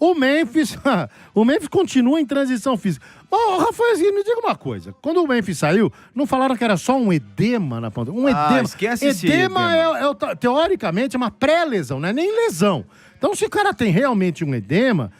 O Memphis continua em transição física. Ô, Rafaelzinho, me diga uma coisa. Quando o Memphis saiu, não falaram que era só um edema na ponta? Um edema. Esquece esse edema. Teoricamente, é uma pré-lesão, não é nem lesão. Então, se o cara tem realmente um edema,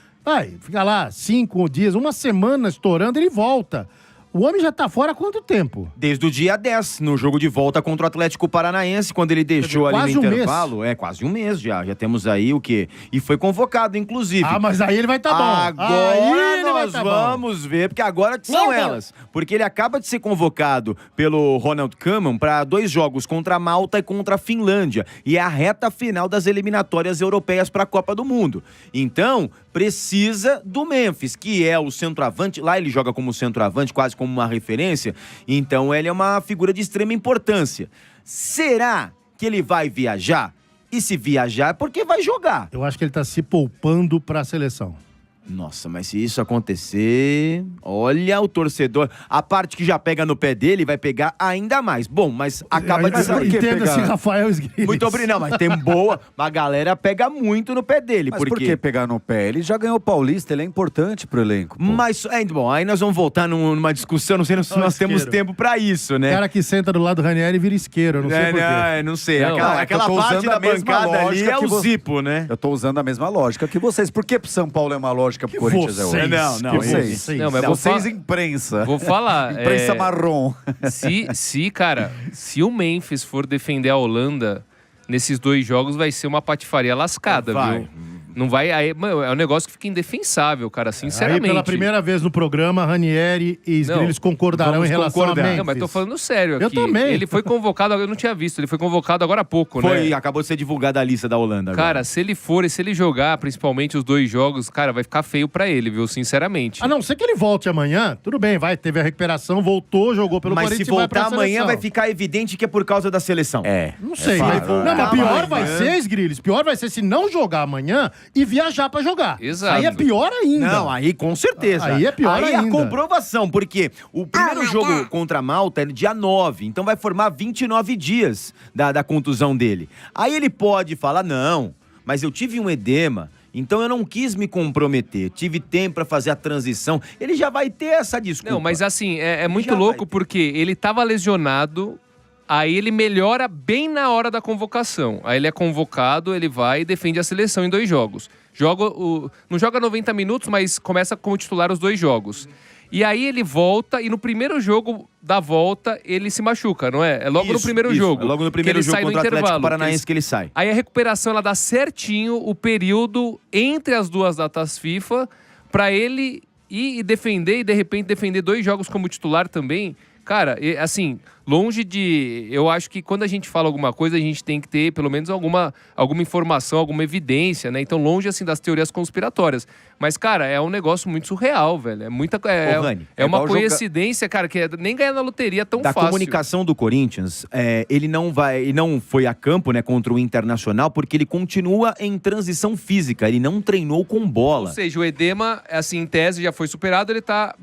fica lá 5 dias, uma semana estourando, ele volta. O homem já tá fora há quanto tempo? Desde o dia 10, no jogo de volta contra o Atlético Paranaense, quando ele deixou ali no intervalo. É, quase um mês já. Já temos aí o quê? E foi convocado, inclusive. Mas aí ele vai estar bom. Agora nós vamos ver, porque agora que são elas. Porque ele acaba de ser convocado pelo Ronald Koeman para 2 jogos contra a Malta e contra a Finlândia. E é a reta final das eliminatórias europeias para a Copa do Mundo. Então, precisa do Memphis, que é o centroavante. Lá ele joga como centroavante, quase como uma referência. Então ele é uma figura de extrema importância. Será que ele vai viajar? E se viajar é porque vai jogar. Eu acho que ele tá se poupando pra seleção. Nossa, mas se isso acontecer, olha o torcedor, a parte que já pega no pé dele vai pegar ainda mais. Bom, mas acaba de sair. Entenda-se, Rafael Sgrilles. Muito obrigado, mas tem boa, a galera pega muito no pé dele. Mas por que pegar no pé? Ele já ganhou o Paulista, ele é importante pro elenco. Pô. Mas, bom, aí nós vamos voltar numa discussão, não sei se nós temos tempo pra isso, né? O cara que senta do lado do Ranieri vira isqueiro, não sei porquê. Não sei, aquela parte da bancada ali é o Zipo, né? Eu tô usando a mesma lógica que vocês. Por que São Paulo é uma lógica pro Corinthians é outra? Vocês imprensa. Vou falar. Imprensa marrom. Se o Memphis for defender a Holanda nesses 2 jogos, vai ser uma patifaria lascada, viu? Não vai... é um negócio que fica indefensável, cara, sinceramente. Aí, pela primeira vez no programa, Ranieri e Sgrilles concordarão em relação a Memphis. Não, mas tô falando sério aqui. Eu também. Ele foi convocado, eu não tinha visto, ele foi convocado agora há pouco, né? Acabou de ser divulgada a lista da Holanda agora. Cara, se ele jogar, principalmente os 2 jogos, cara, vai ficar feio pra ele, viu? Sinceramente. A não ser que ele volte amanhã, tudo bem, teve a recuperação, voltou, jogou pelo Corinthians e vai pra seleção. Mas se voltar amanhã, vai ficar evidente que é por causa da seleção. Não sei. Mas pior vai ser, Sgrilles, pior vai ser se não jogar amanhã e viajar pra jogar. Exato. Aí é pior ainda. Não, aí com certeza. Aí é pior ainda. Aí é a comprovação, porque o primeiro jogo contra a Malta é no dia 9, então vai formar 29 dias da contusão dele. Aí ele pode falar, não, mas eu tive um edema, então eu não quis me comprometer, tive tempo pra fazer a transição. Ele já vai ter essa desculpa. Não, mas assim, é muito louco porque ele tava lesionado. Aí ele melhora bem na hora da convocação. Aí ele é convocado, ele vai e defende a seleção em 2 jogos. Não joga 90 minutos, mas começa como titular os 2 jogos. E aí ele volta e no primeiro jogo da volta ele se machuca, não é? É logo no primeiro jogo. É logo no primeiro jogo contra o Atlético Paranaense que ele sai. Aí a recuperação ela dá certinho o período entre as 2 datas FIFA pra ele ir e defender e de repente defender 2 jogos como titular também. Cara, assim, longe de... Eu acho que quando a gente fala alguma coisa, a gente tem que ter pelo menos alguma informação, alguma evidência, né? Então, longe, assim, das teorias conspiratórias. Mas, cara, é um negócio muito surreal, velho. É muita... É uma coincidência, cara, que nem ganhar na loteria é tão fácil. Da comunicação do Corinthians, ele não foi a campo, né, contra o Internacional, porque ele continua em transição física. Ele não treinou com bola. Ou seja, o edema, assim, em tese, já foi superado, ele tá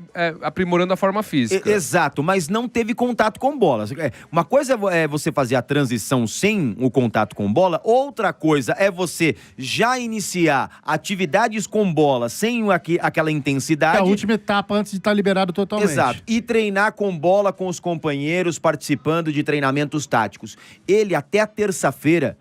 aprimorando a forma física. Exato, mas não teve contato com bola. Uma coisa é você fazer a transição sem o contato com bola, outra coisa é você já iniciar atividades com bola sem aquela intensidade. É a última etapa antes de estar liberado totalmente. Exato. E treinar com bola com os companheiros, participando de treinamentos táticos. Ele, até a terça-feira,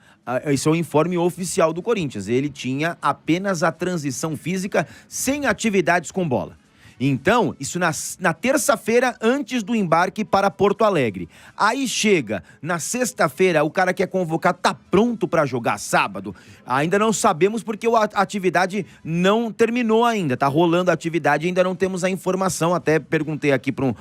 isso é o informe oficial do Corinthians, ele tinha apenas a transição física sem atividades com bola. Então, isso na terça-feira antes do embarque para Porto Alegre. Aí chega, na sexta-feira, o cara que é convocado tá pronto para jogar sábado. Ainda não sabemos porque a atividade não terminou ainda. Tá rolando a atividade e ainda não temos a informação. Até perguntei aqui pra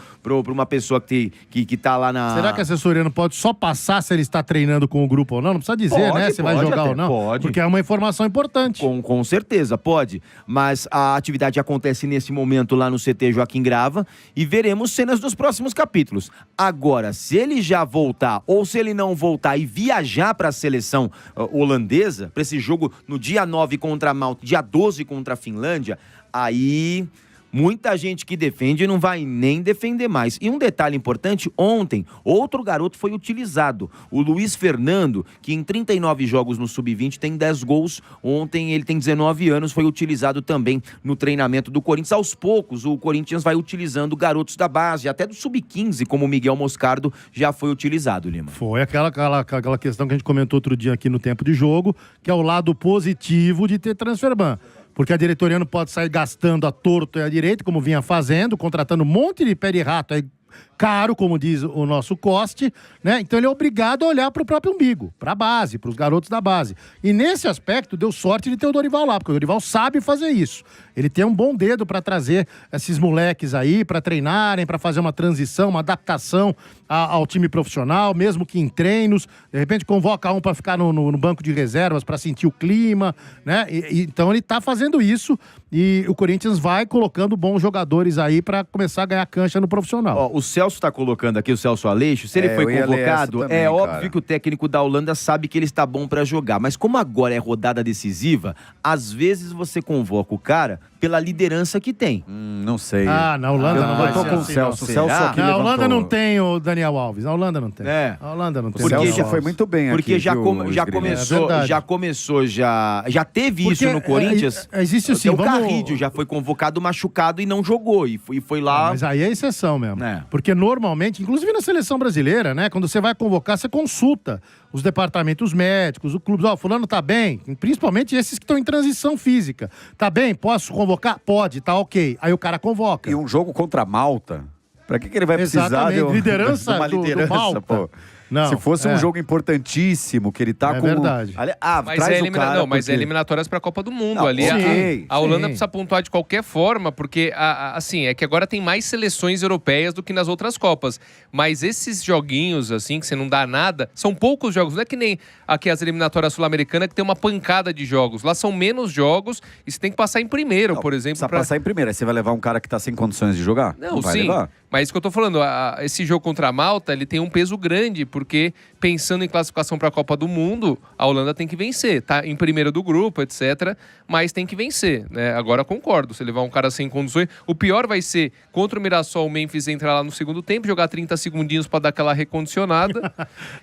uma pessoa que tá lá na... Será que a assessoria não pode só passar se ele está treinando com o grupo ou não? Não precisa dizer, né? Se vai jogar ou não. Pode. Porque é uma informação importante. Com certeza, pode. Mas a atividade acontece nesse momento lá no CT Joaquim Grava e veremos cenas dos próximos capítulos. Agora, se ele já voltar ou se ele não voltar e viajar para a seleção holandesa, para esse jogo no dia 9 contra a Malta, dia 12 contra a Finlândia, aí Muita gente que defende não vai nem defender mais. E um detalhe importante, ontem, outro garoto foi utilizado. O Luiz Fernando, que em 39 jogos no Sub-20 tem 10 gols. Ontem ele tem 19 anos, foi utilizado também no treinamento do Corinthians. Aos poucos, o Corinthians vai utilizando garotos da base, até do Sub-15, como o Miguel Moscardo já foi utilizado, Lima. Foi aquela questão que a gente comentou outro dia aqui no tempo de jogo, que é o lado positivo de ter transferban. Porque a diretoria não pode sair gastando a torto e a direita, como vinha fazendo, contratando um monte de pé de rato aí, caro, como diz o nosso Coste, né? Então ele é obrigado a olhar para o próprio umbigo, para a base, para os garotos da base. E nesse aspecto deu sorte de ter o Dorival lá, porque o Dorival sabe fazer isso. Ele tem um bom dedo para trazer esses moleques aí, para treinarem, para fazer uma transição, uma adaptação ao time profissional, mesmo que em treinos. De repente convoca um para ficar no banco de reservas, para sentir o clima, né? Então ele está fazendo isso e o Corinthians vai colocando bons jogadores aí para começar a ganhar cancha no profissional. Ó, o Celso tá colocando aqui, o Celso Aleixo, se ele foi convocado, também, óbvio que o técnico da Holanda sabe que ele está bom pra jogar, mas como agora é rodada decisiva, às vezes você convoca o cara pela liderança que tem. Não sei. Na Holanda não vai Eu tô ser com o assim, Celso. não. O Celso aqui Na Holanda levantou. não tem o Daniel Alves. Na Holanda não tem. É. A Holanda não tem. O o Daniel Celso Alves. foi muito bem Porque aqui, já viu, começou, É já teve Porque, isso no Corinthians. existe assim, o vamos... Carrídio já foi convocado machucado e não jogou, e foi lá... Mas aí é exceção mesmo. É. Porque normalmente, inclusive na seleção brasileira, né? Quando você vai convocar, você consulta os departamentos médicos, o clube. Ó, fulano tá bem, principalmente esses que estão em transição física. Tá bem? Posso convocar? Pode, tá ok. Aí o cara convoca. E um jogo contra a Malta, pra que ele vai precisar Exatamente. Liderança de uma do liderança, Malta. pô? Não, Se fosse um jogo importantíssimo, que ele tá É com... verdade. Mas traz o cara, não, mas é porque- eliminatórias para a Copa do Mundo. Não, Ali ok, a Holanda sim. precisa pontuar de qualquer forma, porque assim, é que agora tem mais seleções europeias do que nas outras Copas. Mas esses joguinhos, assim, que você não dá nada, são poucos jogos. Não é que nem aqui as eliminatórias sul-americanas, que tem uma pancada de jogos. Lá são menos jogos e você tem que passar em primeiro, Não, por exemplo. Precisa passar em primeira. Aí você vai levar um cara que tá sem condições de jogar? Não, vai sim. levar. Mas isso que eu tô falando, esse jogo contra a Malta, ele tem um peso grande, porque pensando em classificação para a Copa do Mundo, a Holanda tem que vencer. Tá em primeiro do grupo, etc. Mas tem que vencer, né? Agora concordo, se levar um cara sem condições... O pior vai ser, contra o Mirassol, o Memphis entrar lá no segundo tempo, jogar 30 segundinhos para dar aquela recondicionada.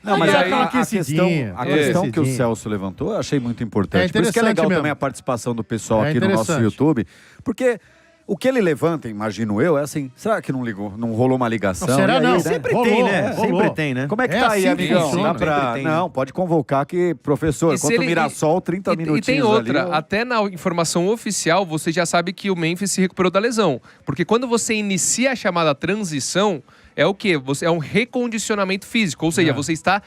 Não, mas Aí a, dá aquela a questão, aquecidinha. a questão que o Aquecidinha. Celso levantou, eu achei muito importante. É Por isso que é interessante legal mesmo. também a participação do pessoal É aqui no nosso interessante. YouTube, porque o que ele levanta, imagino eu, é assim, será que não ligou, não rolou uma ligação? Não, será E aí, não? né? Sempre Rolou, tem, né? rolou. Sempre tem, né? Como é que É tá aí, assim que amigão? funciona. Dá pra... Sempre tem, né? Não, pode convocar que, professor, E se contra o ele- Mirassol, 30 minutinhos E tem outra, ali, ó. até na informação oficial, você já sabe que o Memphis se recuperou da lesão. Porque quando você inicia a chamada transição, é o quê? É um recondicionamento físico, ou seja, você está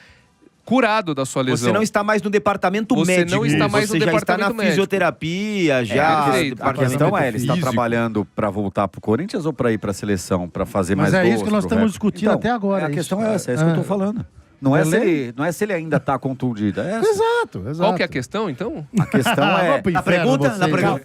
curado da sua lesão. Você não está mais no departamento Você médico. não está mais no você já está departamento na médico. fisioterapia, já. perfeito. A questão é, ele está físico. trabalhando para voltar pro Corinthians ou para ir para a seleção, para fazer Mas mais é gols isso que nós pro estamos recorde? discutindo até agora, A isso. questão é essa, é isso que eu tô falando. Não é, se ele ainda tá contundido. É essa. Exato, exato. Qual que é a questão, então? A questão é... Vamos pro Na inferno, pergunta, vocês, na né? pergunta.